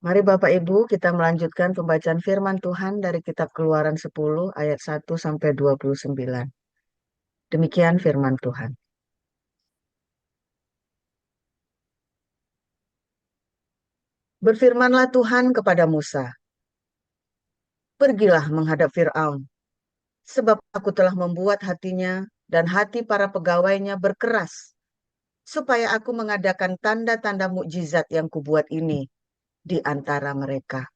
Mari Bapak Ibu kita melanjutkan pembacaan firman Tuhan dari kitab Keluaran 10 ayat 1 sampai 29. Demikian firman Tuhan. Berfirmanlah Tuhan kepada Musa, "Pergilah menghadap Firaun, sebab aku telah membuat hatinya dan hati para pegawainya berkeras, supaya aku mengadakan tanda-tanda mukjizat yang kubuat ini di antara mereka.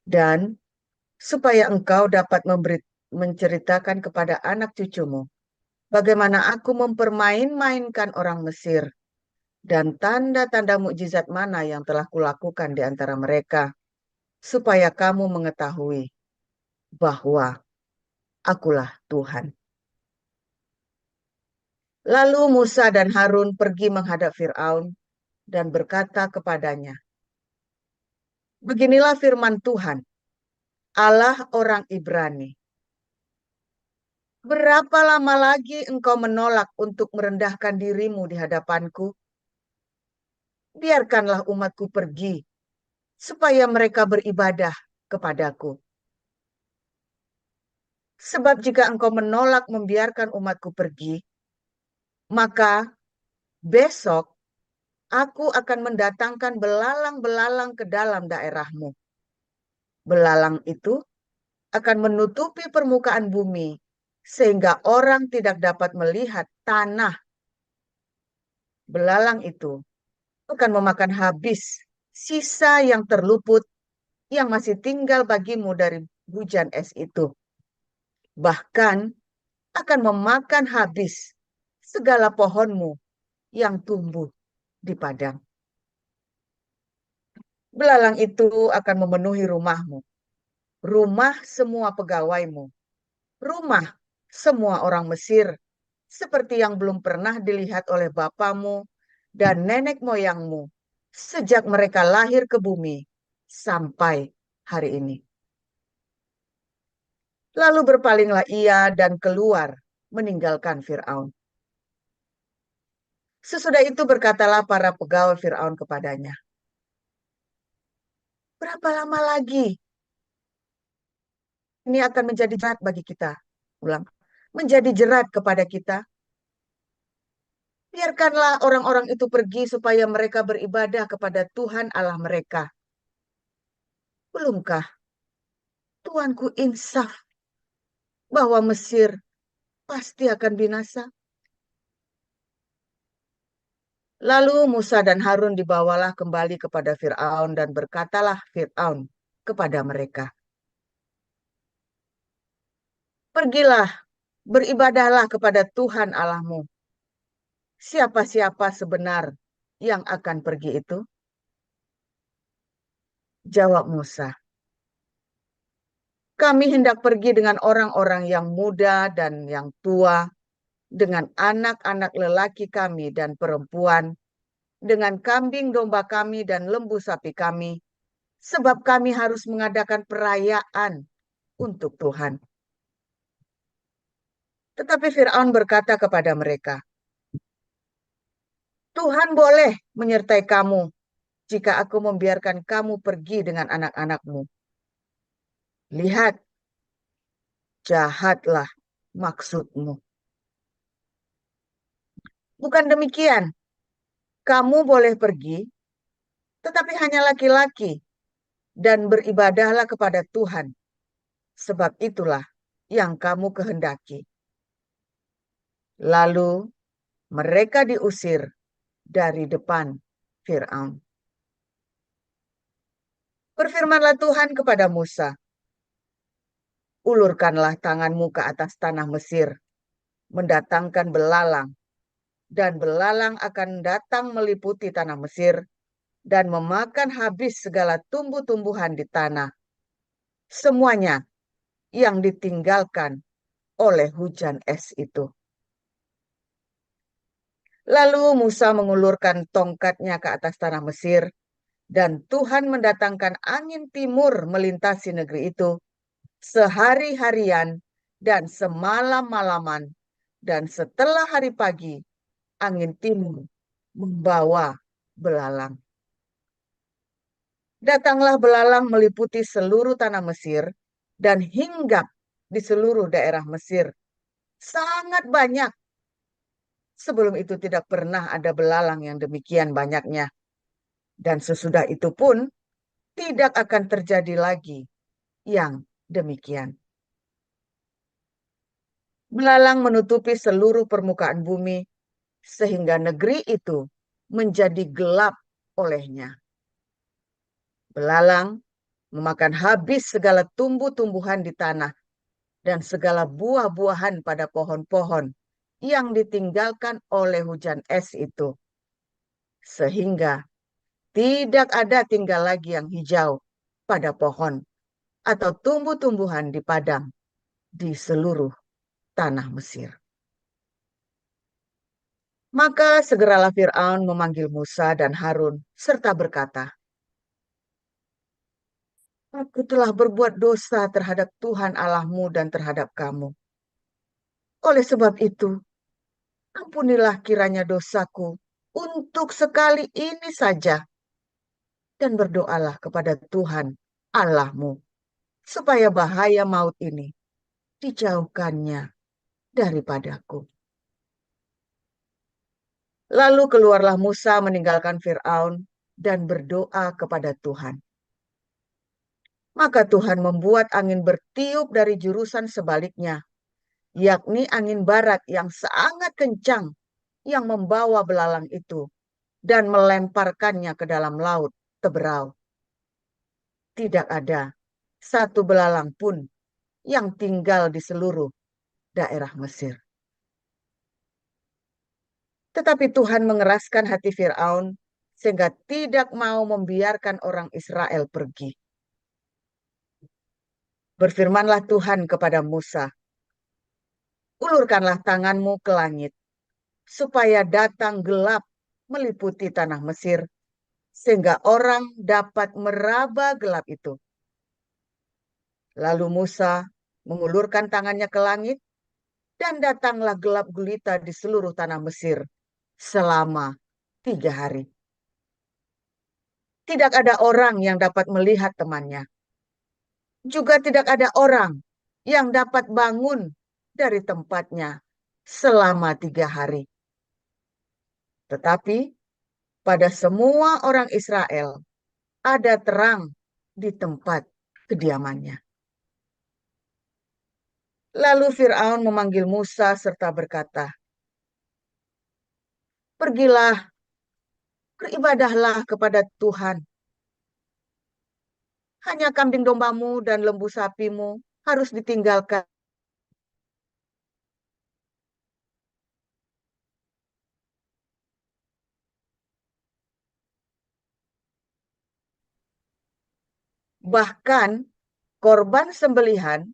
Dan supaya engkau dapat menceritakan kepada anak cucumu bagaimana aku mempermain-mainkan orang Mesir dan tanda-tanda mukjizat mana yang telah kulakukan di antara mereka, supaya kamu mengetahui bahwa akulah Tuhan." Lalu Musa dan Harun pergi menghadap Firaun dan berkata kepadanya, "Beginilah firman Tuhan, Allah orang Ibrani. Berapa lama lagi engkau menolak untuk merendahkan dirimu di hadapanku? Biarkanlah umatku pergi, supaya mereka beribadah kepadaku. Sebab jika engkau menolak membiarkan umatku pergi, maka besok aku akan mendatangkan belalang-belalang ke dalam daerahmu. Belalang itu akan menutupi permukaan bumi, sehingga orang tidak dapat melihat tanah. Belalang itu akan memakan habis sisa yang terluput yang masih tinggal bagimu dari hujan es itu. Bahkan akan memakan habis segala pohonmu yang tumbuh di padang. Belalang itu akan memenuhi rumahmu, rumah semua pegawaimu, rumah semua orang Mesir, seperti yang belum pernah dilihat oleh bapamu dan nenek moyangmu sejak mereka lahir ke bumi sampai hari ini. Lalu berpalinglah ia dan keluar meninggalkan Firaun. Sesudah itu berkatalah para pegawai Firaun kepadanya, "Berapa lama lagi ini akan menjadi jerat bagi kita?" Ulang, menjadi jerat kepada kita. Biarkanlah orang-orang itu pergi supaya mereka beribadah kepada Tuhan Allah mereka. Belumkah Tuanku insaf bahwa Mesir pasti akan binasa? Lalu Musa dan Harun dibawalah kembali kepada Firaun dan berkatalah Firaun kepada mereka, "Pergilah, beribadahlah kepada Tuhan Allahmu. Siapa-siapa sebenar yang akan pergi itu?" Jawab Musa, "Kami hendak pergi dengan orang-orang yang muda dan yang tua, dengan anak-anak lelaki kami dan perempuan, dengan kambing domba kami dan lembu sapi kami, sebab kami harus mengadakan perayaan untuk Tuhan." Tetapi Firaun berkata kepada mereka, "Tuhan boleh menyertai kamu jika aku membiarkan kamu pergi dengan anak-anakmu. Lihat, jahatlah maksudmu. Bukan demikian, kamu boleh pergi, tetapi hanya laki-laki, dan beribadahlah kepada Tuhan, sebab itulah yang kamu kehendaki." Lalu mereka diusir dari depan Firaun. Berfirmanlah Tuhan kepada Musa, "Ulurkanlah tanganmu ke atas tanah Mesir, mendatangkan belalang, dan belalang akan datang meliputi tanah Mesir dan memakan habis segala tumbuh-tumbuhan di tanah, semuanya yang ditinggalkan oleh hujan es itu." Lalu Musa mengulurkan tongkatnya ke atas tanah Mesir, dan Tuhan mendatangkan angin timur melintasi negeri itu sehari-harian dan semalam-malaman, dan setelah hari pagi angin timur membawa belalang. Datanglah belalang meliputi seluruh tanah Mesir dan hinggap di seluruh daerah Mesir. Sangat banyak. Sebelum itu tidak pernah ada belalang yang demikian banyaknya. Dan sesudah itu pun tidak akan terjadi lagi yang demikian. Belalang menutupi seluruh permukaan bumi sehingga negeri itu menjadi gelap olehnya. Belalang memakan habis segala tumbuh-tumbuhan di tanah dan segala buah-buahan pada pohon-pohon yang ditinggalkan oleh hujan es itu. Sehingga tidak ada tinggal lagi yang hijau pada pohon atau tumbuh-tumbuhan di padang di seluruh tanah Mesir. Maka segeralah Fir'aun memanggil Musa dan Harun serta berkata, Aku telah berbuat dosa terhadap Tuhan Allahmu dan terhadap kamu. Oleh sebab itu, ampunilah kiranya dosaku untuk sekali ini saja. Dan berdoalah kepada Tuhan Allahmu, supaya bahaya maut ini dijauhkannya daripadaku. Lalu keluarlah Musa meninggalkan Fir'aun dan berdoa kepada Tuhan. Maka Tuhan membuat angin bertiup dari jurusan sebaliknya, yakni angin barat yang sangat kencang yang membawa belalang itu dan melemparkannya ke dalam laut Teberau. Tidak ada satu belalang pun yang tinggal di seluruh daerah Mesir. Tetapi Tuhan mengeraskan hati Fir'aun sehingga tidak mau membiarkan orang Israel pergi. Berfirmanlah Tuhan kepada Musa, ulurkanlah tanganmu ke langit, supaya datang gelap meliputi tanah Mesir, sehingga orang dapat meraba gelap itu. Lalu Musa mengulurkan tangannya ke langit, dan datanglah gelap gulita di seluruh tanah Mesir selama 3 hari. Tidak ada orang yang dapat melihat temannya. Juga tidak ada orang yang dapat bangun dari tempatnya selama 3 hari. Tetapi pada semua orang Israel ada terang di tempat kediamannya. Lalu Fir'aun memanggil Musa serta berkata, Pergilah, beribadahlah kepada Tuhan. Hanya kambing dombamu dan lembu sapimu harus ditinggalkan. Bahkan korban sembelihan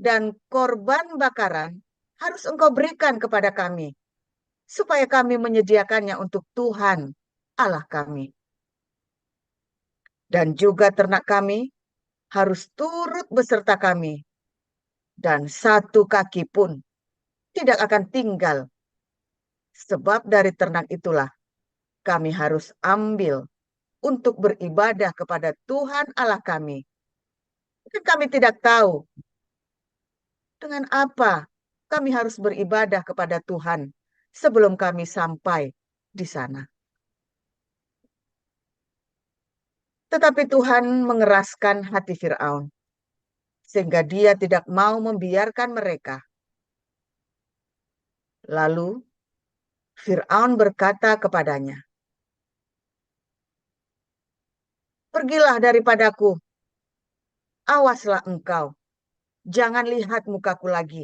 dan korban bakaran harus engkau berikan kepada kami, supaya kami menyediakannya untuk Tuhan Allah kami. Dan juga ternak kami harus turut beserta kami, dan satu kaki pun tidak akan tinggal, sebab dari ternak itulah kami harus ambil untuk beribadah kepada Tuhan Allah kami. Dan kami tidak tahu dengan apa kami harus beribadah kepada Tuhan sebelum kami sampai di sana. Tetapi Tuhan mengeraskan hati Fir'aun, sehingga dia tidak mau membiarkan mereka. Lalu Fir'aun berkata kepadanya, Pergilah daripadaku, awaslah engkau, jangan lihat mukaku lagi.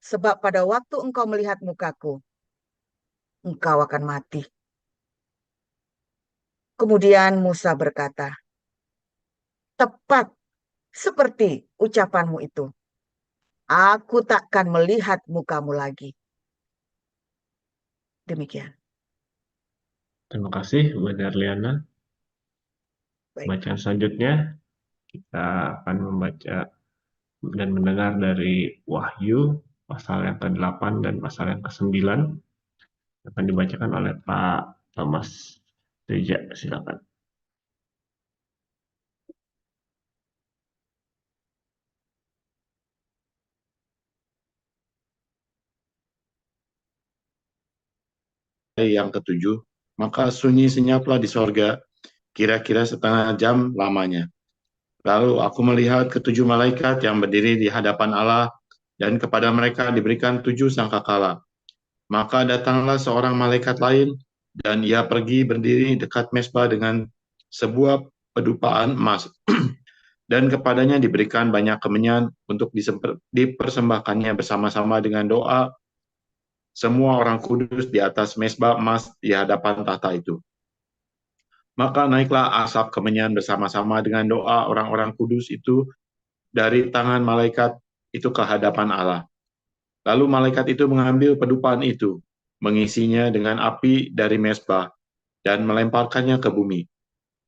Sebab pada waktu engkau melihat mukaku, engkau akan mati. Kemudian Musa berkata, Tepat seperti ucapanmu itu. Aku takkan melihat mukamu lagi. Demikian. Terima kasih, Bu Darliana. Baik. Bacaan selanjutnya, kita akan membaca dan mendengar dari Wahyu, pasal yang ke-8 dan pasal yang ke-9. Akan dibacakan oleh Pak Thomas Teja. Silakan. yang ketujuh, maka sunyi senyaplah di sorga, kira-kira setengah jam lamanya. Lalu aku melihat ketujuh malaikat yang berdiri di hadapan Allah, dan kepada mereka diberikan 7 sangkakala. Maka datanglah seorang malaikat lain, dan ia pergi berdiri dekat mezbah dengan sebuah pedupaan emas, dan kepadanya diberikan banyak kemenyan untuk dipersembahkannya bersama-sama dengan doa semua orang kudus di atas mezbah emas di hadapan tahta itu. Maka naiklah asap kemenyan bersama-sama dengan doa orang-orang kudus itu dari tangan malaikat itu ke hadapan Allah. Lalu malaikat itu mengambil pedupaan itu, mengisinya dengan api dari mezbah, dan melemparkannya ke bumi.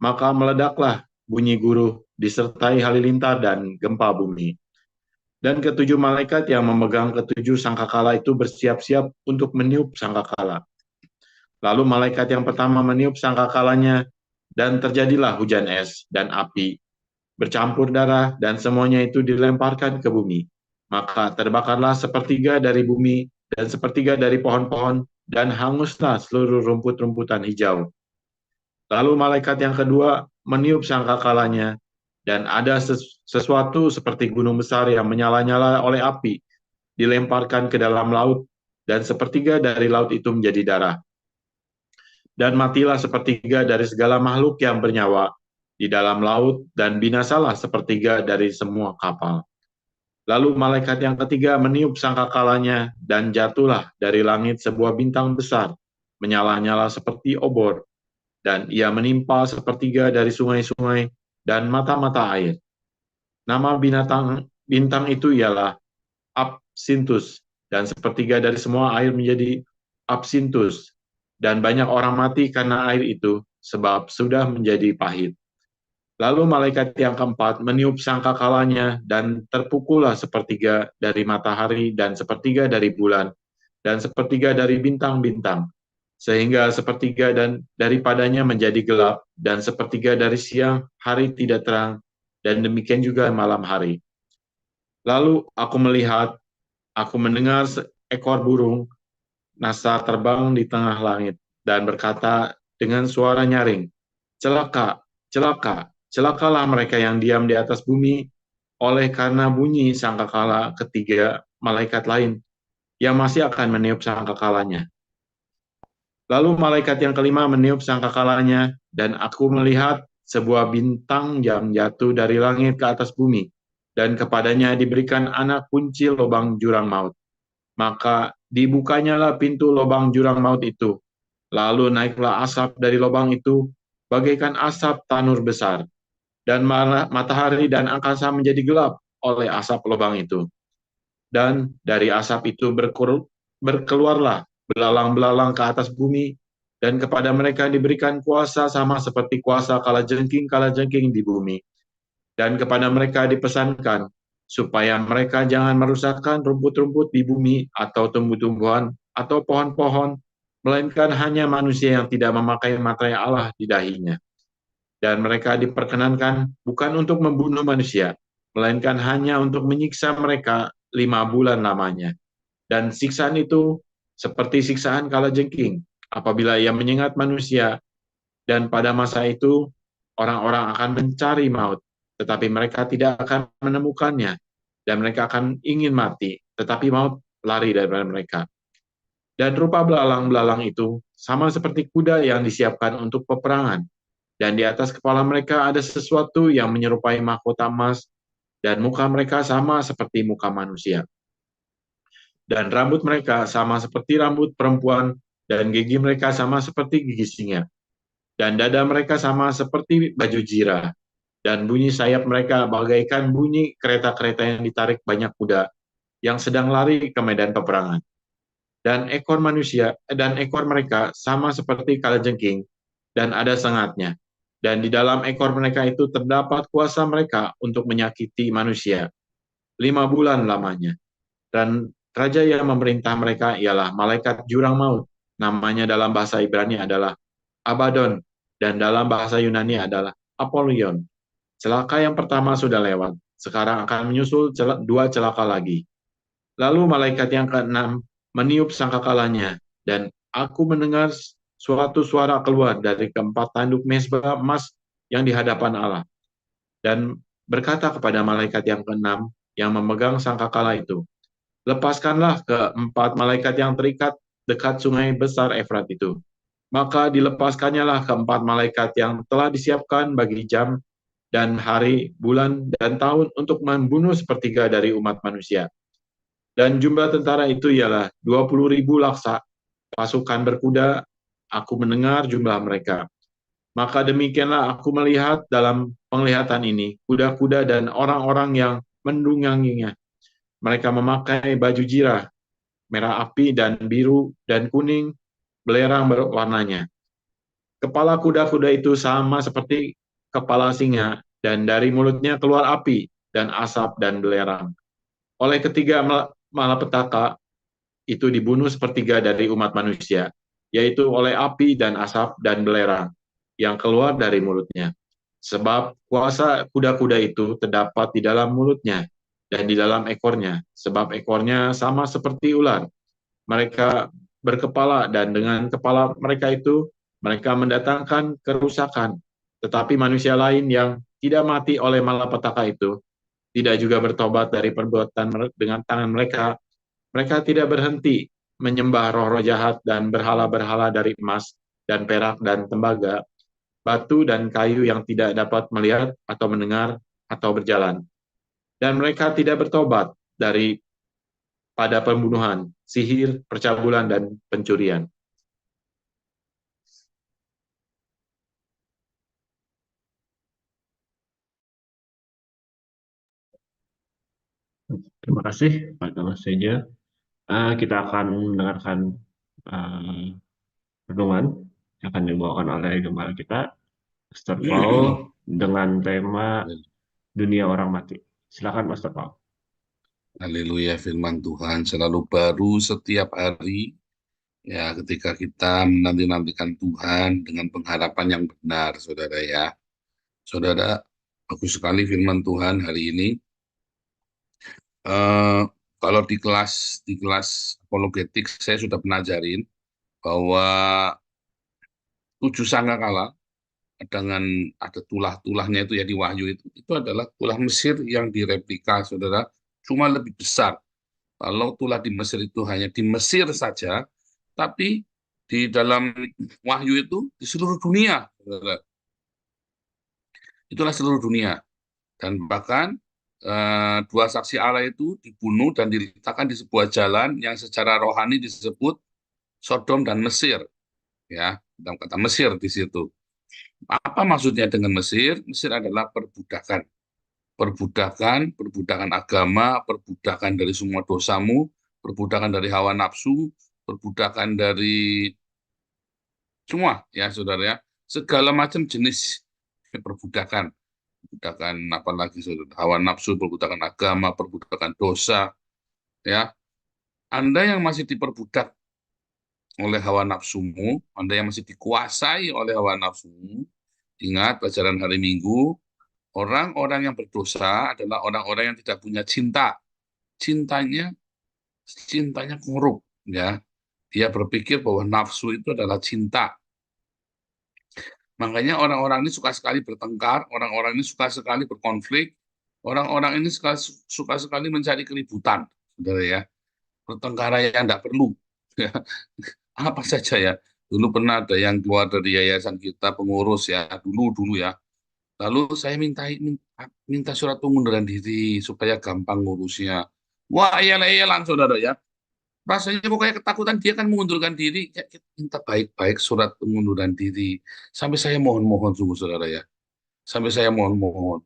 Maka meledaklah bunyi guruh, disertai halilintar dan gempa bumi. Dan ketujuh malaikat yang memegang ketujuh sangkakala itu bersiap-siap untuk meniup sangkakala. Lalu malaikat yang pertama meniup sangkakalanya, dan terjadilah hujan es dan api, bercampur darah, dan semuanya itu dilemparkan ke bumi. Maka terbakarlah sepertiga dari bumi, dan sepertiga dari pohon-pohon, dan hanguslah seluruh rumput-rumputan hijau. Lalu malaikat yang kedua meniup sangkakalanya, dan ada sesuatu seperti gunung besar yang menyala-nyala oleh api, dilemparkan ke dalam laut, dan sepertiga dari laut itu menjadi darah. Dan matilah sepertiga dari segala makhluk yang bernyawa di dalam laut, dan binasalah sepertiga dari semua kapal. Lalu malaikat yang ketiga meniup sangkakalanya, dan jatuhlah dari langit sebuah bintang besar, menyala-nyala seperti obor, dan ia menimpa sepertiga dari sungai-sungai dan mata-mata air. Nama bintang itu ialah Absintus, dan sepertiga dari semua air menjadi absintus, dan banyak orang mati karena air itu, sebab sudah menjadi pahit. Lalu malaikat yang keempat meniup sangkakalanya, dan terpukullah sepertiga dari matahari, dan sepertiga dari bulan, dan sepertiga dari bintang-bintang, sehingga sepertiga dan daripadanya menjadi gelap, dan sepertiga dari siang hari tidak terang, dan demikian juga malam hari. Lalu aku mendengar seekor burung nasa terbang di tengah langit, dan berkata dengan suara nyaring, celaka, celaka, celakalah mereka yang diam di atas bumi, oleh karena bunyi sangkakala ketiga malaikat lain, yang masih akan meniup sangkakalanya. Lalu malaikat yang kelima meniup sangkakalanya, dan aku melihat sebuah bintang yang jatuh dari langit ke atas bumi, dan kepadanya diberikan anak kunci lubang jurang maut. Maka dibukanyalah pintu lubang jurang maut itu. Lalu naiklah asap dari lubang itu, bagaikan asap tanur besar, dan matahari dan angkasa menjadi gelap oleh asap lubang itu. Dan dari asap itu berkeluarlah belalang-belalang ke atas bumi, dan kepada mereka diberikan kuasa sama seperti kuasa kalajengking di bumi. Dan kepada mereka dipesankan, supaya mereka jangan merusakkan rumput-rumput di bumi, atau tumbuh-tumbuhan, atau pohon-pohon, melainkan hanya manusia yang tidak memakai materai Allah di dahinya. Dan mereka diperkenankan bukan untuk membunuh manusia, melainkan hanya untuk menyiksa mereka 5 bulan lamanya. Dan siksaan itu seperti siksaan kalajengking, apabila ia menyengat manusia, dan pada masa itu orang-orang akan mencari maut, tetapi mereka tidak akan menemukannya, dan mereka akan ingin mati, tetapi maut lari daripada mereka. Dan rupa belalang-belalang itu sama seperti kuda yang disiapkan untuk peperangan, dan di atas kepala mereka ada sesuatu yang menyerupai mahkota emas, dan muka mereka sama seperti muka manusia. Dan rambut mereka sama seperti rambut perempuan, dan gigi mereka sama seperti gigi singa. Dan dada mereka sama seperti baju zirah, dan bunyi sayap mereka bagaikan bunyi kereta-kereta yang ditarik banyak kuda, yang sedang lari ke medan peperangan. Dan ekor mereka sama seperti kalajengking, dan ada sengatnya. Dan di dalam ekor mereka itu terdapat kuasa mereka untuk menyakiti manusia 5 bulan lamanya. Dan raja yang memerintah mereka ialah malaikat jurang maut. Namanya dalam bahasa Ibrani adalah Abaddon, dan dalam bahasa Yunani adalah Apollyon. Celaka yang pertama sudah lewat, sekarang akan menyusul 2 celaka lagi. Lalu malaikat yang keenam meniup sangkakalanya, dan aku mendengar suatu suara keluar dari keempat tanduk mezbah emas yang di hadapan Allah, dan berkata kepada malaikat yang keenam yang memegang sangkakala itu, lepaskanlah keempat malaikat yang terikat dekat sungai besar Efrat itu. Maka dilepaskannya lah keempat malaikat yang telah disiapkan bagi jam dan hari, bulan, dan tahun untuk membunuh sepertiga dari umat manusia. Dan jumlah tentara itu ialah 20.000 laksa, pasukan berkuda, aku mendengar jumlah mereka. Maka demikianlah aku melihat dalam penglihatan ini, kuda-kuda dan orang-orang yang mendungganginya. Mereka memakai baju jirah, merah api dan biru dan kuning, belerang berwarnanya. Kepala kuda-kuda itu sama seperti kepala singa, dan dari mulutnya keluar api dan asap dan belerang. Oleh ketiga malapetaka itu dibunuh sepertiga dari umat manusia, yaitu oleh api dan asap dan belerang yang keluar dari mulutnya. Sebab kuasa kuda-kuda itu terdapat di dalam mulutnya dan di dalam ekornya, sebab ekornya sama seperti ular. Mereka berkepala, dan dengan kepala mereka itu mereka mendatangkan kerusakan. Tetapi manusia lain yang tidak mati oleh malapetaka itu tidak juga bertobat dari perbuatan dengan tangan mereka. Mereka tidak berhenti menyembah roh-roh jahat dan berhala-berhala dari emas dan perak dan tembaga, batu dan kayu yang tidak dapat melihat atau mendengar atau berjalan. Dan mereka tidak bertobat dari pada pembunuhan, sihir, percabulan, dan pencurian. Terima kasih Pak Thomas Seja. Kita akan mendengarkan renungan yang akan dibawakan oleh gembala kita, Pastor Paul, dengan tema dunia orang mati. Silakan Pastor Paul. Haleluya, firman Tuhan selalu baru setiap hari. Ya, ketika kita menanti-nantikan Tuhan dengan pengharapan yang benar, saudara ya. Saudara, bagus sekali firman Tuhan hari ini. Kalau di kelas apologetik saya sudah pernah ajarin bahwa 7 sangkakala dengan ada tulah-tulahnya itu ya di Wahyu itu adalah tulah Mesir yang direplika, saudara, cuma lebih besar. Kalau tulah di Mesir itu hanya di Mesir saja, tapi di dalam Wahyu itu di seluruh dunia, saudara. Itulah seluruh dunia. Dan bahkan dua saksi Allah itu dibunuh dan diletakkan di sebuah jalan yang secara rohani disebut Sodom dan Mesir. Ya, dalam kata Mesir di situ. Apa maksudnya dengan Mesir? Mesir adalah perbudakan. Perbudakan agama, perbudakan dari semua dosamu, perbudakan dari hawa nafsu, perbudakan dari semua, ya saudara ya. Segala macam jenis perbudakan. Perbudakan apalagi saudara, hawa nafsu, perbudakan agama, perbudakan dosa, ya. Anda yang masih diperbudak oleh hawa nafsumu, Anda yang masih dikuasai oleh hawa nafsumu, ingat pelajaran hari Minggu, orang-orang yang berdosa adalah orang-orang yang tidak punya cinta. Cintanya korup, ya. Dia berpikir bahwa nafsu itu adalah cinta. Makanya orang-orang ini suka sekali bertengkar, orang-orang ini suka sekali berkonflik, orang-orang ini suka sekali mencari keributan, saudara ya. Pertengkaran yang tidak perlu. Ya. Apa saja ya. Dulu pernah ada yang keluar dari yayasan kita, pengurus ya, dulu ya. Lalu saya minta surat pengunduran diri supaya gampang ngurusnya. Wah, iyalah saudara ya. Rasanya kok kayak ketakutan, dia kan mengundurkan diri. Ya, kita minta baik-baik surat pengunduran diri. Sampai saya mohon-mohon sungguh saudara ya. Sampai saya mohon-mohon.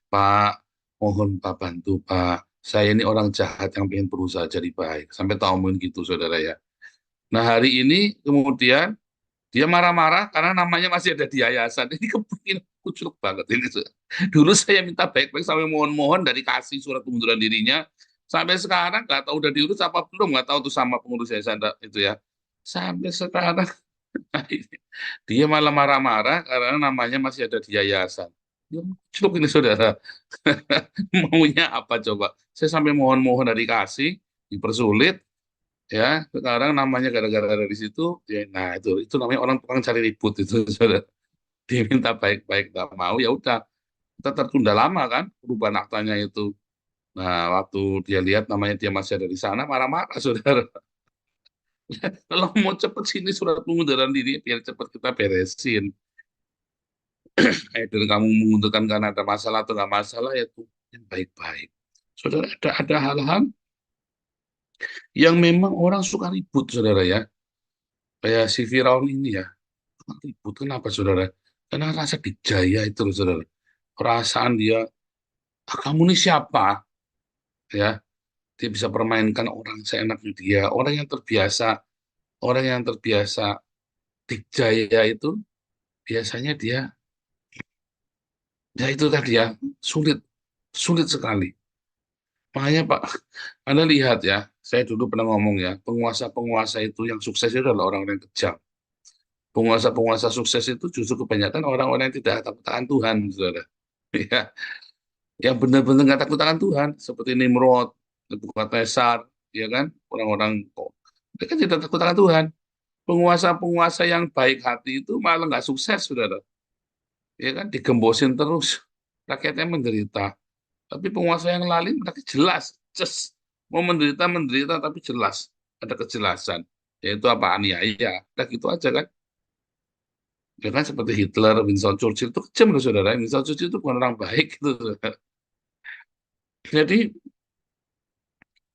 Pak, mohon Pak bantu Pak. Saya ini orang jahat yang ingin berusaha jadi baik. Sampai tahu mungkin gitu saudara ya. Nah hari ini kemudian dia marah-marah karena namanya masih ada di yayasan. Ini kemungkinan kucuk banget ini. Dulu saya minta baik-baik sampai mohon-mohon dari kasih surat pengunduran dirinya. Sampai sekarang nggak tahu udah diurus apa belum, nggak tahu tuh sama pengurus yayasan itu ya. Sampai sekarang dia malah marah-marah karena namanya masih ada di yayasan. Ya, kucuk ini saudara. Maunya apa coba? Saya sampai mohon-mohon dari kasih, dipersulit. Ya, sekarang namanya gara-gara dari situ, ya, nah itu namanya orang tukang cari ribut itu, saudara. Diminta baik-baik nggak mau, ya udah, kita tertunda lama kan perubahan aktanya itu. Nah, waktu dia lihat namanya dia masih ada di sana, marah-marah, saudara. Kalau mau cepet sini surat pengunduran diri, biar cepet kita beresin. Dan kamu mengundurkan karena ada masalah atau nggak masalah, ya tuh yang baik-baik. Saudara, ada hal-hal yang memang orang suka ribut, saudara ya. Kayak si Firaun ini ya, suka ribut. Kenapa, saudara? Karena rasa dijaya itu, loh, saudara. Perasaan dia, "Ah, kamu ini siapa?" Ya, dia bisa permainkan orang seenaknya dia. Orang yang terbiasa dijaya itu, biasanya dia, ya itu tadi ya, sulit, sulit sekali. Makanya Pak, Anda lihat ya, saya dulu pernah ngomong ya, penguasa-penguasa itu yang sukses itu adalah orang-orang yang kejam. Penguasa-penguasa sukses itu justru kebanyakan orang-orang yang tidak takut akan Tuhan, saudara. Ya, yang benar-benar nggak takut akan Tuhan, seperti Nimrod, Nebukadnezar, ya kan, orang-orang mereka tidak takut akan Tuhan. Penguasa-penguasa yang baik hati itu malah nggak sukses, saudara. Ya kan, digembosin terus, rakyatnya menderita. Tapi penguasa yang lain mereka jelas, just mau menderita menderita tapi jelas ada kejelasan, yaitu apa, aniaya, udah gitu aja kan. Ya kan seperti Hitler, Winston Churchill itu kejam loh, saudara. Winston Churchill itu bukan orang baik gitu, saudara. Jadi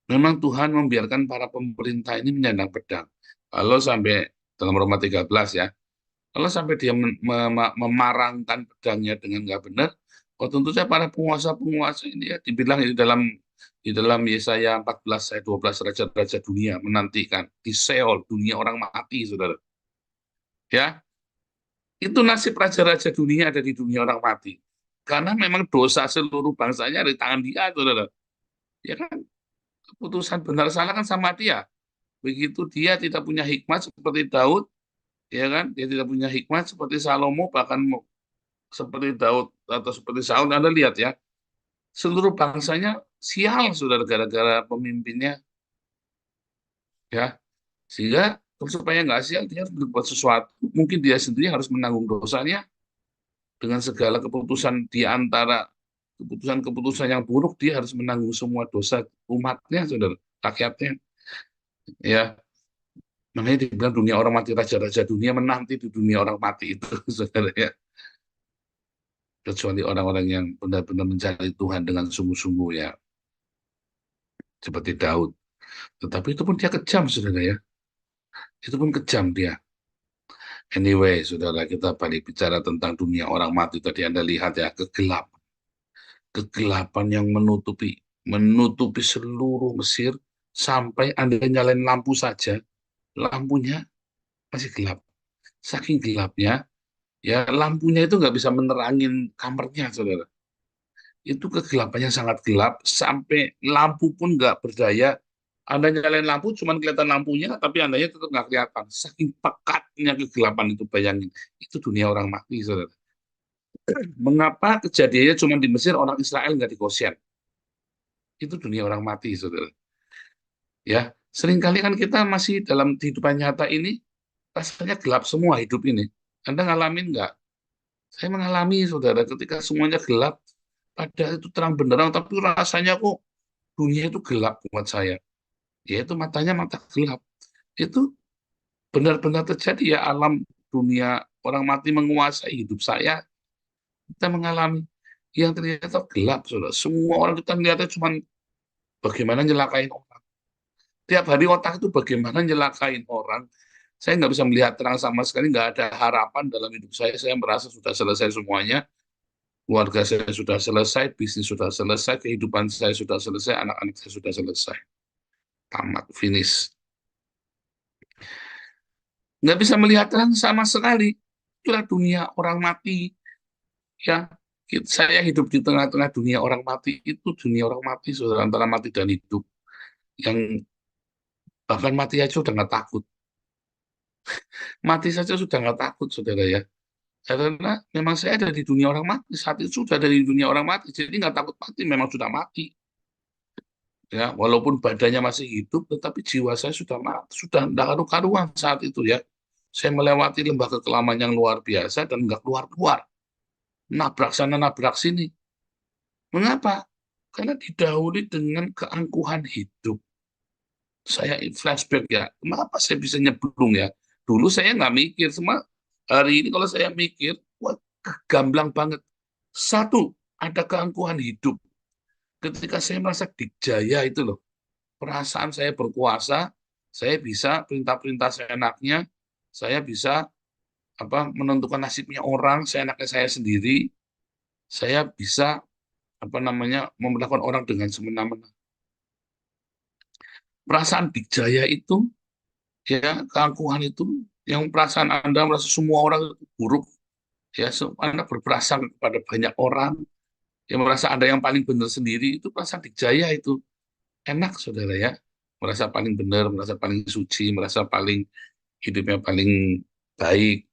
memang Tuhan membiarkan para pemerintah ini menyandang pedang. Kalau sampai dalam Roma 13 ya, kalau sampai dia memarangkan pedangnya dengan nggak benar, oh tentu saja para penguasa-penguasa ini ya dibilang di dalam Yesaya 14 ayat 12, raja-raja dunia menantikan di Seol, dunia orang mati, saudara. Ya, itu nasib raja-raja dunia ada di dunia orang mati. Karena memang dosa seluruh bangsanya ada di tangan dia, saudara. Ya kan, keputusan benar salah kan sama dia. Begitu dia tidak punya hikmat seperti Daud, ya kan, dia tidak punya hikmat seperti Salomo, bahkan seperti Daud atau seperti Saul. Anda lihat ya, seluruh bangsanya sial, saudara, gara-gara pemimpinnya, ya. Sehingga supaya nggak sial, dia harus berbuat sesuatu. Mungkin dia sendiri harus menanggung dosanya dengan segala keputusan di antara keputusan-keputusan yang buruk, dia harus menanggung semua dosa umatnya, saudara, rakyatnya. Ya, makanya dibilang dunia orang mati, raja-raja dunia menanti di dunia orang mati itu, saudara ya. Kecuali orang-orang yang benar-benar mencari Tuhan dengan sungguh-sungguh ya, seperti Daud. Tetapi itu pun dia kejam, saudara ya. Itu pun kejam dia. Anyway, saudara, kita balik bicara tentang dunia orang mati. Tadi Anda lihat ya, kegelapan. Kegelapan yang menutupi seluruh Mesir, sampai Anda nyalain lampu saja, lampunya masih gelap. Saking gelapnya, ya lampunya itu nggak bisa menerangin kamarnya, saudara. Itu kegelapannya sangat gelap, sampai lampu pun nggak berdaya. Anda nyalain lampu, cuma kelihatan lampunya, tapi Andanya tetap nggak kelihatan. Saking pekatnya kegelapan itu, bayangin. Itu dunia orang mati, saudara. Mengapa kejadiannya cuma di Mesir, orang Israel nggak di Goshen? Itu dunia orang mati, saudara. Ya, seringkali kan kita masih dalam kehidupan nyata ini, rasanya gelap semua hidup ini. Anda ngalamin nggak? Saya mengalami, saudara, ketika semuanya gelap, padahal itu terang benderang, tapi rasanya kok dunia itu gelap buat saya. Yaitu matanya mata gelap. Itu benar-benar terjadi ya, alam dunia orang mati menguasai hidup saya. Kita mengalami yang ternyata gelap, saudara. Semua orang kita melihatnya cuma bagaimana nyelakain orang. Tiap hari otak itu bagaimana nyelakain orang. Saya nggak bisa melihat terang sama sekali, nggak ada harapan dalam hidup saya. Saya merasa sudah selesai semuanya. Keluarga saya sudah selesai, bisnis sudah selesai, kehidupan saya sudah selesai, anak-anak saya sudah selesai. Tamat, finish. Nggak bisa melihat terang sama sekali. Itulah dunia orang mati. Ya, saya hidup di tengah-tengah dunia orang mati. Itu dunia orang mati, saudara, antara mati dan hidup. Yang bahkan mati aja sudah nggak takut. Mati saja sudah nggak takut, saudara ya. Karena memang saya ada di dunia orang mati. Saat itu sudah ada di dunia orang mati. Jadi nggak takut mati, memang sudah mati. Ya, walaupun badannya masih hidup, tetapi jiwa saya sudah mati, sudah tidak karu-karuan saat itu ya. Saya melewati lembah kekelaman yang luar biasa dan nggak keluar-keluar. Nabrak sana, nabrak sini. Mengapa? Karena didahului dengan keangkuhan hidup. Saya flashback ya, kenapa saya bisa nyemplung ya? Dulu saya nggak mikir, semua hari ini kalau saya mikir, wah, gamblang banget. Satu, ada keangkuhan hidup. Ketika saya merasa dijaya itu loh, perasaan saya berkuasa, saya bisa perintah-perintah seenaknya, saya bisa menentukan nasibnya orang, seenaknya saya sendiri, saya bisa memperlakukan orang dengan semena-mena. Perasaan dijaya itu, ya, keangkuhan itu, yang perasaan Anda merasa semua orang itu buruk, ya, Anda berperasaan kepada banyak orang, yang merasa Anda yang paling benar sendiri, itu perasaan dijaya itu. Enak, saudara ya. Merasa paling benar, merasa paling suci, merasa paling hidupnya paling baik.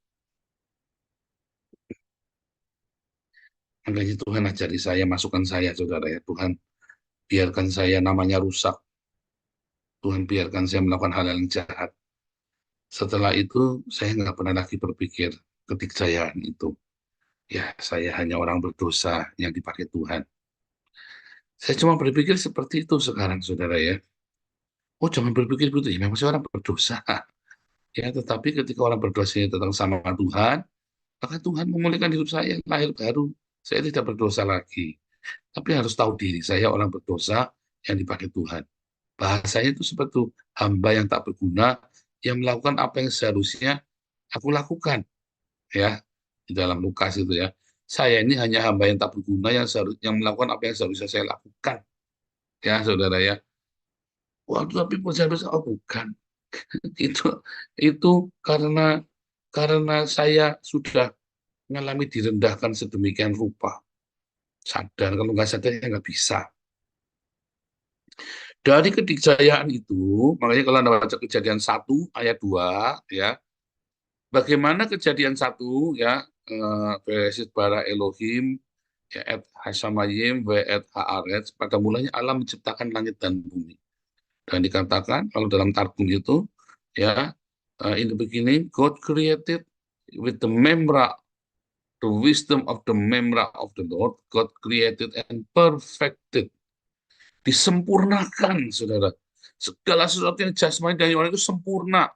Makanya Tuhan ajari saya, masukkan saya, saudara ya. Tuhan, biarkan saya namanya rusak. Tuhan, biarkan saya melakukan hal yang jahat. Setelah itu, saya nggak pernah lagi berpikir kedikjayaan itu. Ya, saya hanya orang berdosa yang dipakai Tuhan. Saya cuma berpikir seperti itu sekarang, saudara ya. Oh, jangan berpikir begitu. Ya, memang saya orang berdosa. Ya, tetapi ketika orang berdosa datang sama Tuhan, maka Tuhan memulihkan hidup saya, lahir baru. Saya tidak berdosa lagi. Tapi harus tahu diri, saya orang berdosa yang dipakai Tuhan. Bahasanya itu seperti hamba yang tak berguna, yang melakukan apa yang seharusnya aku lakukan. Ya, di dalam Lukas itu ya. Saya ini hanya hamba yang tak berguna, yang melakukan apa yang seharusnya saya lakukan. Ya, saudara ya. Waktu tapi saya oh bukan. Itu itu karena saya sudah mengalami direndahkan sedemikian rupa. Sadar, kalau nggak sadar ya nggak bisa. Dari kedikjayaan itu, makanya kalau Anda baca Kejadian 1 ayat 2, ya, bagaimana Kejadian 1, ya, Bereshit bara Elohim, ya, et hasamayim, ve et haaretz, pada mulanya Allah menciptakan langit dan bumi. Dan dikatakan, kalau dalam Targum itu, ya, in the beginning, God created with the memra, the wisdom of the memra of the Lord, God created and perfected. Disempurnakan, saudara. Segala sesuatu yang jasmani dan rohani itu sempurna.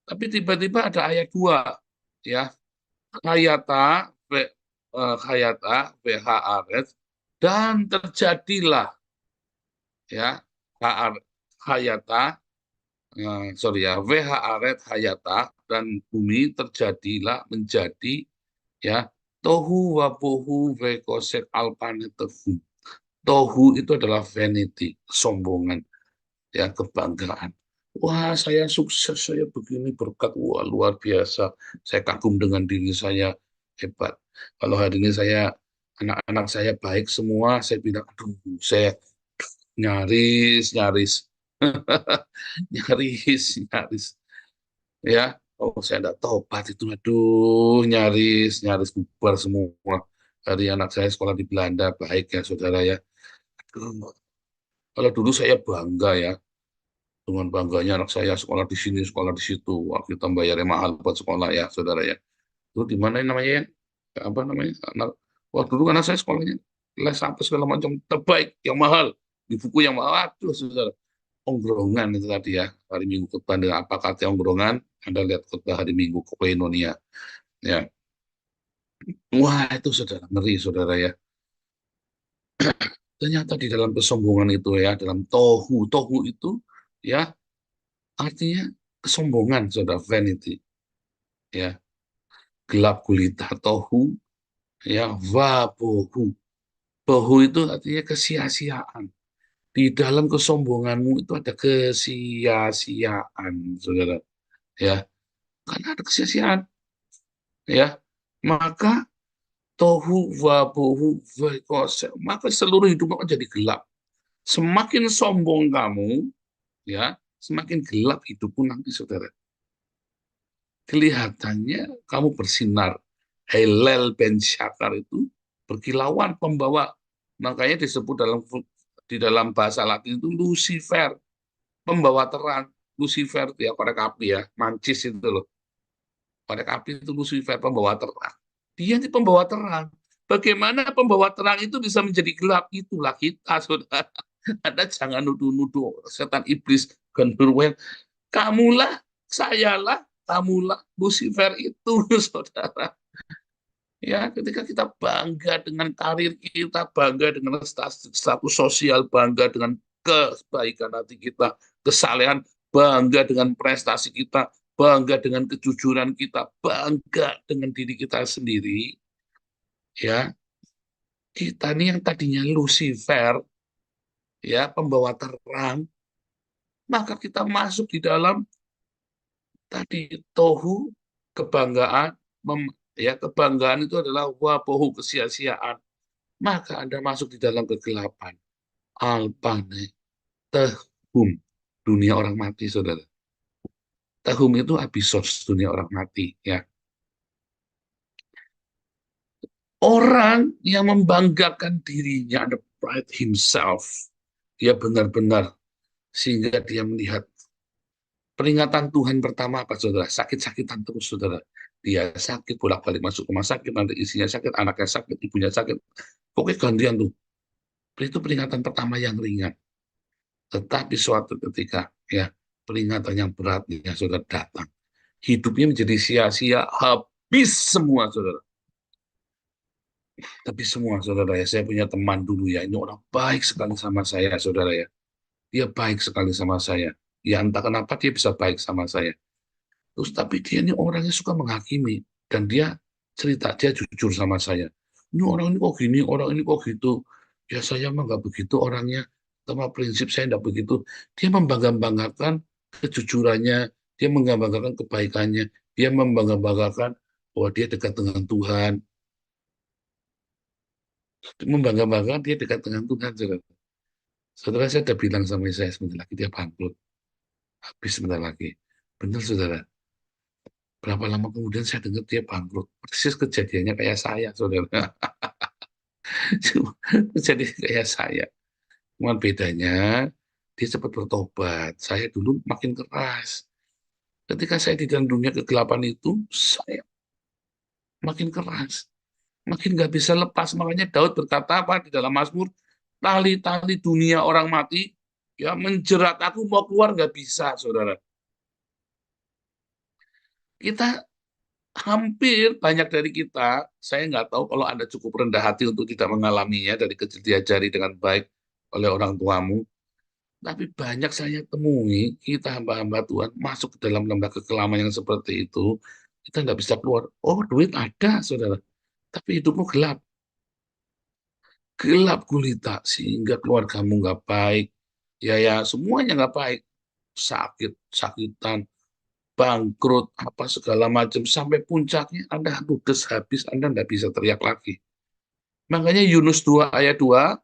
Tapi tiba-tiba ada ayat 2, ya. Hayata, hayata, VHRS, dan terjadilah, ya, hayata, VHRS hayata, dan bumi terjadilah menjadi, ya, tohu wabohu vekosek alpanetehu. Tohu itu adalah vanity, kesombongan, ya, kebanggaan. Wah, saya sukses, saya begini berkat, wah luar biasa. Saya kagum dengan diri saya, hebat. Kalau hari ini anak-anak saya baik semua, saya bilang, aduh, saya nyaris, nyaris. Ya, oh saya tidak tobat itu, aduh, nyaris bubar semua. Hari anak saya sekolah di Belanda, baik ya, saudara ya. Aduh, kalau dulu saya bangga ya, dengan bangganya anak saya sekolah di sini, sekolah di situ. Wah, kita bayarnya mahal buat sekolah ya, saudara ya. Itu di mana namanya ya? Apa namanya? Wah, dulu anak saya sekolahnya les apa segala macam terbaik, yang mahal, di buku yang mahal. Aduh, saudara. Ongrongan itu tadi ya, hari Minggu khotbah dengan apa kata ongrongan? Anda lihat khotbah hari Minggu Koinonia. Ya. Wah, itu saudara, ngeri saudara ya. Ternyata di dalam kesombongan itu ya, dalam tohu itu ya, artinya kesombongan, saudara, vanity. Ya, gelap gulita, tohu, ya, wabohu. Bohu itu artinya kesia-siaan. Di dalam kesombonganmu itu ada kesia-siaan, saudara. Ya, karena ada kesia-siaan. Ya, maka tohu wabohu vekose, maka seluruh hidupmu akan jadi gelap. Semakin sombong kamu, ya, semakin gelap hidupmu nanti, saudara. Kelihatannya kamu bersinar. Helel ben Syakar itu berkilauan, pembawa. Makanya disebut dalam di dalam bahasa Latin itu Lucifer, pembawa terang. Lucifer ya, korek api ya, mancis itu loh. Korek api itu Lucifer, pembawa terang. Dia ini pembawa terang. Bagaimana pembawa terang itu bisa menjadi gelap? Itulah kita, saudara. Anda jangan nuduh-nuduh setan iblis, genderuwo. Kamulah, sayalah, kamulah Lucifer itu, saudara. Ya, ketika kita bangga dengan karir kita, bangga dengan status sosial, bangga dengan kebaikan hati kita, kesalehan, bangga dengan prestasi kita, bangga dengan kejujuran kita, bangga dengan diri kita sendiri, ya, kita nih yang tadinya Lucifer, ya, pembawa terang, maka kita masuk di dalam tadi tohu, kebanggaan, ya, kebanggaan itu adalah wabohu, kesia-siaan. Maka Anda masuk di dalam kegelapan. Alpane, tehum, dunia orang mati, saudara. Tehum itu abisos, dunia orang mati, ya. Orang yang membanggakan dirinya, the pride himself, dia benar-benar, sehingga dia melihat peringatan Tuhan pertama apa, saudara? Sakit-sakitan terus, saudara. Dia sakit, bolak-balik masuk rumah sakit, nanti isinya sakit, anaknya sakit, ibunya sakit. Pokoknya gantian tuh. Itu peringatan pertama yang ringan. Tetapi suatu ketika, ya, peringatan yang berat, ya, saudara, datang. Hidupnya menjadi sia-sia, habis semua, saudara. Tapi semua, saudara, ya, saya punya teman dulu, ya, ini orang baik sekali sama saya, saudara, ya. Dia baik sekali sama saya. Ya, entah kenapa dia bisa baik sama saya. Terus, tapi dia ini orangnya suka menghakimi. Dan dia cerita, dia jujur sama saya. Ini orang ini kok gini, orang ini kok gitu. Ya, saya mah nggak begitu orangnya. Sama prinsip saya nggak begitu. Dia membangga-banggakan kejujurannya. Dia membanggakan kebaikannya. Dia membangga-banggakan bahwa dia dekat dengan Tuhan. Membangga-banggakan dia dekat dengan Tuhan, saudara. Saudara, saya sudah bilang sama saya, sebentar lagi dia bangkrut. Habis sebentar lagi. Benar, saudara. Berapa lama kemudian saya dengar dia bangkrut. Persis kejadiannya kayak saya, saudara. Jadi kayak saya. Cuma bedanya, dia cepat bertobat. Saya dulu makin keras. Ketika saya di dalam dunia kegelapan itu, saya makin keras. Makin nggak bisa lepas. Makanya Daud berkata apa di dalam Mazmur, tali-tali dunia orang mati, ya, menjerat aku, mau keluar nggak bisa, saudara. Kita hampir banyak dari kita, saya nggak tahu kalau Anda cukup rendah hati untuk tidak mengalaminya, dari kecil diajari dengan baik oleh orang tuamu, tapi banyak saya temui, kita hamba-hamba Tuhan masuk ke dalam lembah kekelaman yang seperti itu, kita nggak bisa keluar. Oh, duit ada, saudara, tapi hidupmu gelap. Gelap gulita, sehingga keluargamu nggak baik, ya semuanya nggak baik, sakitan, bangkrut, apa segala macam, sampai puncaknya Anda ludes habis, Anda nggak bisa teriak lagi. Makanya Yunus 2 ayat 2,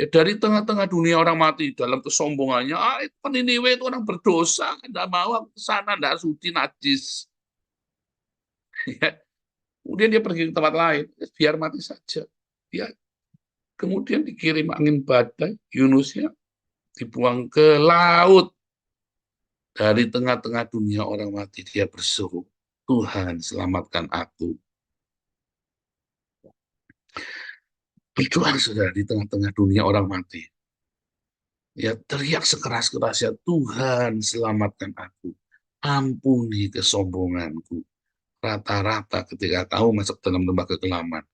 ya, dari tengah-tengah dunia orang mati dalam kesombongannya, itu kan Niniwe itu orang berdosa, nggak mau ke sana, nggak suci, najis. Ya. Kemudian dia pergi ke tempat lain, biar mati saja. Ya. Kemudian dikirim angin badai, Yunusnya dibuang ke laut. Dari tengah-tengah dunia orang mati, dia berseru, Tuhan selamatkan aku. Berjuang, saudara, di tengah-tengah dunia orang mati. Ya, teriak sekeras-kerasnya, Tuhan selamatkan aku. Ampuni kesombonganku. Rata-rata ketika kamu masuk dalam lembah kekelaman,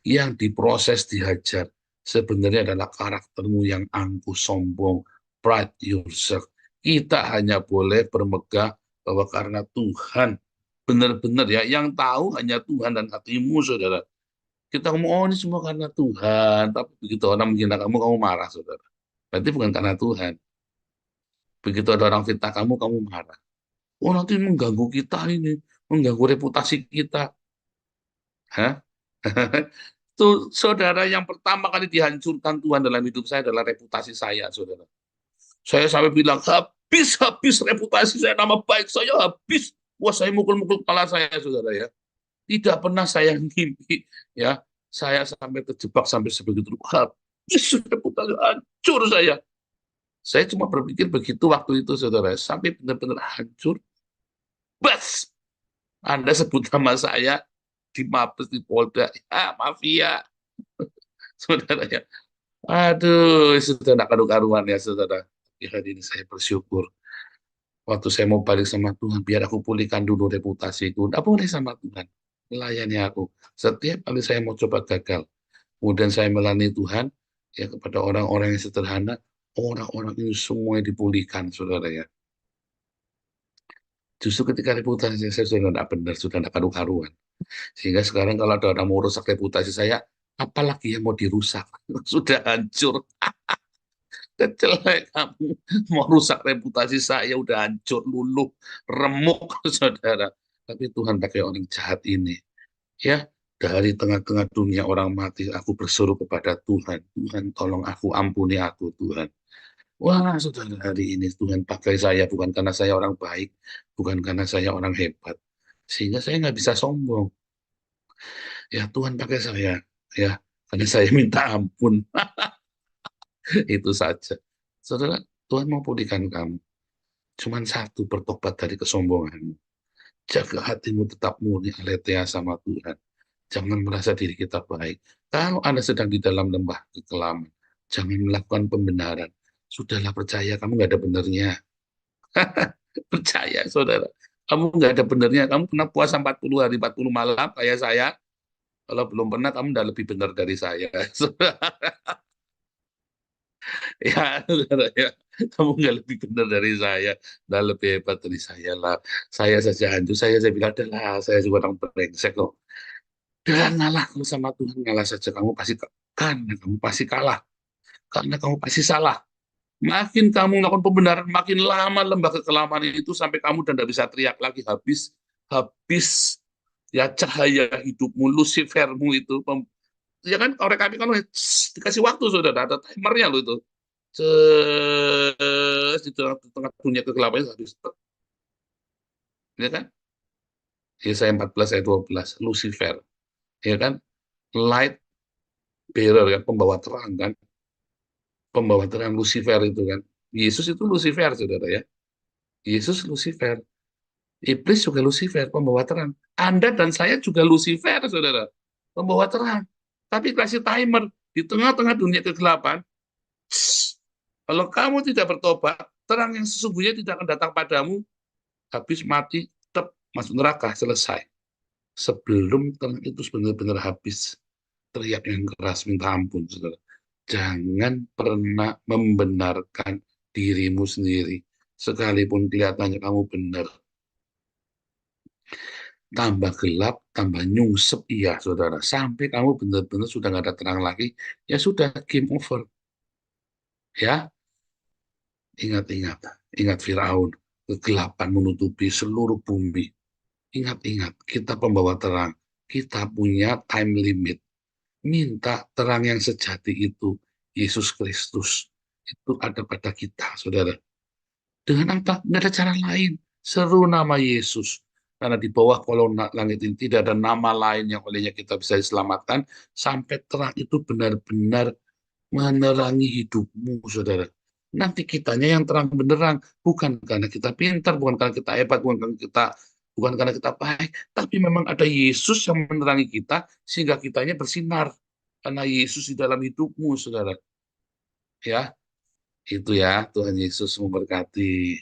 yang diproses, dihajar, sebenarnya adalah karaktermu yang angkuh, sombong, pride yourself. Kita hanya boleh bermegah bahwa karena Tuhan, benar-benar, ya, yang tahu hanya Tuhan dan hatimu, saudara. Kita ngomong, oh, ini semua karena Tuhan, tapi begitu orang menghina kamu, kamu marah, saudara. Berarti bukan karena Tuhan. Begitu ada orang fitnah kamu, kamu marah. Oh, nanti mengganggu kita ini, mengganggu reputasi kita. Hah? Itu, saudara, yang pertama kali dihancurkan Tuhan dalam hidup saya adalah reputasi saya, saudara. Saya sampai bilang, habis reputasi saya, nama baik saya habis. Wah, saya mukul-mukul kepala saya, saudara, ya. Tidak pernah saya ngimpi, ya. Saya sampai terjebak sampai sebegitu. Sudah putar, hancur saya. Saya cuma berpikir begitu waktu itu, saudara. Sampai benar-benar hancur. Bas, Anda sebut nama saya di Mabes, di Polda. Ya, mafia. Saudara ya. Aduh, sudah tidak karu-karuan ya, saudara. Di hari ini saya bersyukur. Waktu saya mau balik sama Tuhan, biar aku pulihkan dulu reputasiku. Tidak boleh sama Tuhan. Melayani aku. Setiap kali saya mau coba gagal. Kemudian saya melayani Tuhan, ya kepada orang-orang yang sederhana, orang-orang ini semua dipulihkan, saudara ya. Justru ketika reputasi saya sudah tidak benar, sudah tidak karu-karuan. Sehingga sekarang kalau ada orang mau rusak reputasi saya, apalagi yang mau dirusak? Sudah hancur. Kecelek kamu. Mau rusak reputasi saya, udah hancur, luluh, remuk, saudara. Tapi Tuhan pakai orang jahat ini. Ya, dari tengah-tengah dunia orang mati, aku berseru kepada Tuhan. Tuhan, tolong aku, ampuni aku, Tuhan. Wah, saudara, hari ini Tuhan pakai saya bukan karena saya orang baik, bukan karena saya orang hebat. Sehingga saya nggak bisa sombong. Ya, Tuhan pakai saya. Ya, karena saya minta ampun. Itu saja. Saudara, Tuhan mau pulihkan kamu. Cuman satu, bertobat dari kesombonganmu. Jaga hatimu tetap murni, aletheia sama Tuhan. Jangan merasa diri kita baik. Kalau Anda sedang di dalam lembah kekelaman, jangan melakukan pembenaran. Sudahlah, percaya kamu nggak ada benernya. Percaya, saudara. Kamu nggak ada benernya. Kamu pernah puasa 40 hari, 40 malam, kayak saya. Kalau belum pernah, kamu udah lebih benar dari saya. Ya, saudara, ya. Kamu nggak lebih benar dari saya. Udah lebih hebat dari saya lah. Saya saja hancur. Saya bilang, adalah, saya juga orang brengsek kok. Dan ngalah kamu sama Tuhan, ngalah saja. Kamu pasti, karena kamu pasti kalah. Karena kamu pasti salah. Makin kamu melakukan pembenaran, makin lama lembah kekelaman itu sampai kamu dan tidak bisa teriak lagi, habis ya cahaya hidupmu, Lucifermu itu. Ya kan, korek api kan dikasih waktu, sudah ada timernya loh itu. Di tengah dunia kegelapan itu habis. Ya kan? Yesaya 14 ayat 12, Lucifer. Ya kan? Light bearer, kan, pembawa terang kan. Pembawa terang Lucifer itu kan. Yesus itu Lucifer, saudara ya. Yesus Lucifer. Iblis juga Lucifer, pembawa terang. Anda dan saya juga Lucifer, saudara. Pembawa terang. Tapi kasih timer. Di tengah-tengah dunia kegelapan, kalau kamu tidak bertobat, terang yang sesungguhnya tidak akan datang padamu, habis mati, tetap masuk neraka, selesai. Sebelum terang itu benar-benar habis, teriak yang keras, minta ampun, saudara. Jangan pernah membenarkan dirimu sendiri, sekalipun kelihatannya kamu benar. Tambah gelap, tambah nyungsep, iya saudara. Sampai kamu benar-benar sudah nggak ada terang lagi, ya sudah, game over. Ya, ingat-ingat, ingat Firaun, kegelapan menutupi seluruh bumi. Ingat-ingat, kita pembawa terang, kita punya time limit. Minta terang yang sejati itu, Yesus Kristus, itu ada pada kita, saudara. Dengan apa? Nggak ada cara lain. Seru nama Yesus. Karena di bawah kolong langit ini tidak ada nama lain yang olehnya kita bisa diselamatkan. Sampai terang itu benar-benar menerangi hidupmu, saudara. Nanti kitanya yang terang benerang. Bukan karena kita pintar, bukan karena kita hebat, bukan karena kita baik. Tapi memang ada Yesus yang menerangi kita, sehingga kitanya bersinar. Karena Yesus di dalam hidupmu, saudara. Ya, itu ya, Tuhan Yesus memberkati.